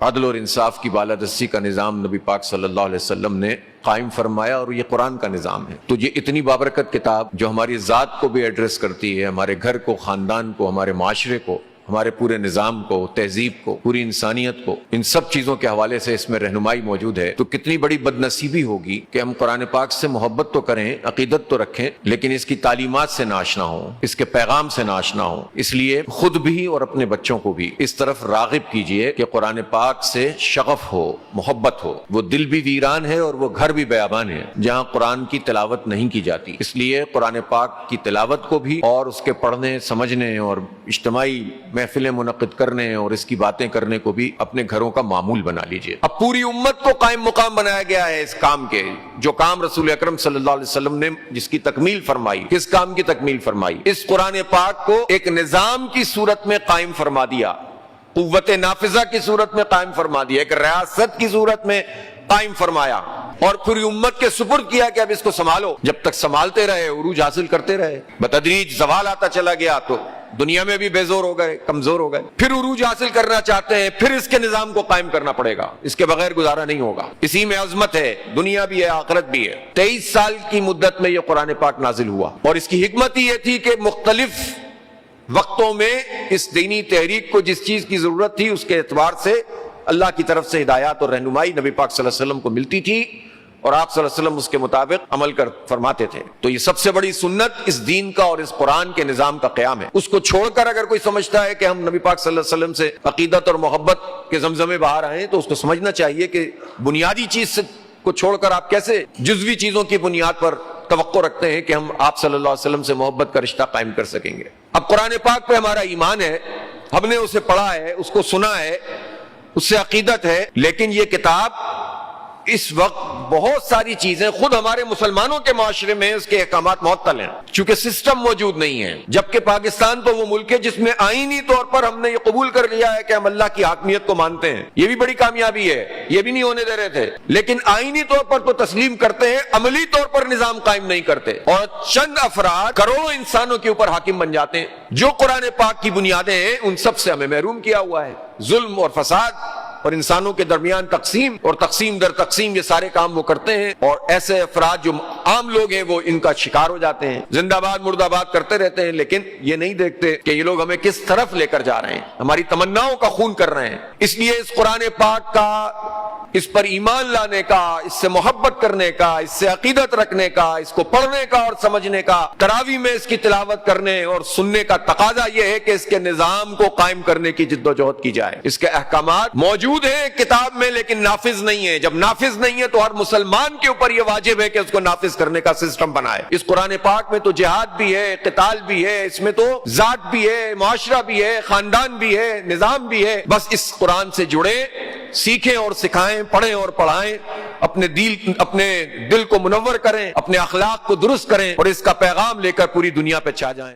عدل اور انصاف کی بالادستی کا نظام نبی پاک صلی اللہ علیہ وسلم نے قائم فرمایا اور یہ قرآن کا نظام ہے۔ تو یہ اتنی بابرکت کتاب جو ہماری ذات کو بھی ایڈریس کرتی ہے، ہمارے گھر کو، خاندان کو، ہمارے معاشرے کو، ہمارے پورے نظام کو، تہذیب کو، پوری انسانیت کو، ان سب چیزوں کے حوالے سے اس میں رہنمائی موجود ہے، تو کتنی بڑی بد نصیبی ہوگی کہ ہم قرآن پاک سے محبت تو کریں، عقیدت تو رکھیں، لیکن اس کی تعلیمات سے ناشنا ہوں، اس کے پیغام سے ناشنا ہوں۔ اس لیے خود بھی اور اپنے بچوں کو بھی اس طرف راغب کیجئے کہ قرآن پاک سے شغف ہو، محبت ہو۔ وہ دل بھی ویران ہے اور وہ گھر بھی بیابان ہے جہاں قرآن کی تلاوت نہیں کی جاتی۔ اس لیے قرآن پاک کی تلاوت کو بھی اور اس کے پڑھنے، سمجھنے اور اجتماعی محفلیں منعقد کرنے اور اس کی باتیں کرنے کو بھی اپنے گھروں کا معمول بنا لیجئے۔ اب پوری امت کو قائم مقام بنایا گیا ہے اس کام کے، جو کام رسول اکرم صلی اللہ علیہ وسلم نے جس کی تکمیل فرمائی۔ کس کام کی تکمیل فرمائی؟ اس قرآن پاک کو ایک نظام کی صورت میں قائم فرما دیا، قوت نافذہ کی صورت میں قائم فرما دیا، ایک ریاست کی صورت میں قائم فرمایا، اور پوری امت کے سپرد کیا کہ اب اس کو سنبھالو۔ جب تک سنبھالتے رہے، عروج حاصل کرتے رہے، بتدریج زوال آتا چلا گیا تو دنیا میں بھی بے زور ہو گئے، کمزور ہو گئے، پھر عروج حاصل کرنا چاہتے ہیں، پھر اس کے نظام کو قائم کرنا پڑے گا، اس کے بغیر گزارا نہیں ہوگا۔ اسی میں عظمت ہے، دنیا بھی ہے، آخرت بھی ہے۔ 23 سال کی مدت میں یہ قرآن پاک نازل ہوا، اور اس کی حکمت یہ تھی کہ مختلف وقتوں میں اس دینی تحریک کو جس چیز کی ضرورت تھی اس کے اعتبار سے اللہ کی طرف سے ہدایات اور رہنمائی نبی پاک صلی اللہ علیہ وسلم کو ملتی تھی، اور آپ صلی اللہ علیہ وسلم اس کے مطابق عمل فرماتے تھے۔ تو یہ سب سے بڑی سنت اس دین کا اور اس قرآن کے نظام کا قیام ہے۔ اس کو چھوڑ کر اگر کوئی سمجھتا ہے کہ ہم نبی پاک صلی اللہ علیہ وسلم سے عقیدت اور محبت کے زمزمے باہر آئے ہیں، تو اس کو سمجھنا چاہیے کہ بنیادی چیز کو چھوڑ کر آپ کیسے جزوی چیزوں کی بنیاد پر توقع رکھتے ہیں کہ ہم آپ صلی اللہ علیہ وسلم سے محبت کا رشتہ قائم کر سکیں گے۔ اب قرآن پاک پہ ہمارا ایمان ہے، ہم نے اسے پڑھا ہے، اس کو سنا ہے، اس سے عقیدت ہے، لیکن یہ کتاب اس وقت بہت ساری چیزیں خود ہمارے مسلمانوں کے معاشرے میں اس کے احکامات معطل ہیں، چونکہ سسٹم موجود نہیں ہے۔ جبکہ پاکستان تو وہ ملک ہے جس میں آئینی طور پر ہم نے یہ قبول کر لیا ہے کہ ہم اللہ کی حاکمیت کو مانتے ہیں، یہ بھی بڑی کامیابی ہے، یہ بھی نہیں ہونے دے رہے تھے، لیکن آئینی طور پر تو تسلیم کرتے ہیں، عملی طور پر نظام قائم نہیں کرتے، اور چند افراد کروڑوں انسانوں کے اوپر حاکم بن جاتے ہیں۔ جو قرآن پاک کی بنیادیں ہیں ان سب سے ہمیں محروم کیا ہوا ہے۔ ظلم اور فساد اور انسانوں کے درمیان تقسیم اور تقسیم در تقسیم، یہ سارے کام وہ کرتے ہیں، اور ایسے افراد جو عام لوگ ہیں وہ ان کا شکار ہو جاتے ہیں، زندہ باد مردہ باد کرتے رہتے ہیں، لیکن یہ نہیں دیکھتے کہ یہ لوگ ہمیں کس طرف لے کر جا رہے ہیں، ہماری تمناؤں کا خون کر رہے ہیں۔ اس لیے اس قرآن پاک کا، اس پر ایمان لانے کا، اس سے محبت کرنے کا، اس سے عقیدت رکھنے کا، اس کو پڑھنے کا اور سمجھنے کا، تراویح میں اس کی تلاوت کرنے اور سننے کا تقاضا یہ ہے کہ اس کے نظام کو قائم کرنے کی جد و جہد کی جائے۔ اس کے احکامات موجود ہیں کتاب میں لیکن نافذ نہیں ہے۔ جب نافذ نہیں ہے تو ہر مسلمان کے اوپر یہ واجب ہے کہ اس کو نافذ کرنے کا سسٹم بنائے۔ اس قرآن پاک میں تو جہاد بھی ہے، قتال بھی ہے، اس میں تو ذات بھی ہے، معاشرہ بھی ہے، خاندان بھی ہے، نظام بھی ہے۔ بس اس قرآن سے جڑے، سیکھیں اور سکھائیں، پڑھیں اور پڑھائیں، اپنے دل کو منور کریں، اپنے اخلاق کو درست کریں، اور اس کا پیغام لے کر پوری دنیا پہ چھا جائیں۔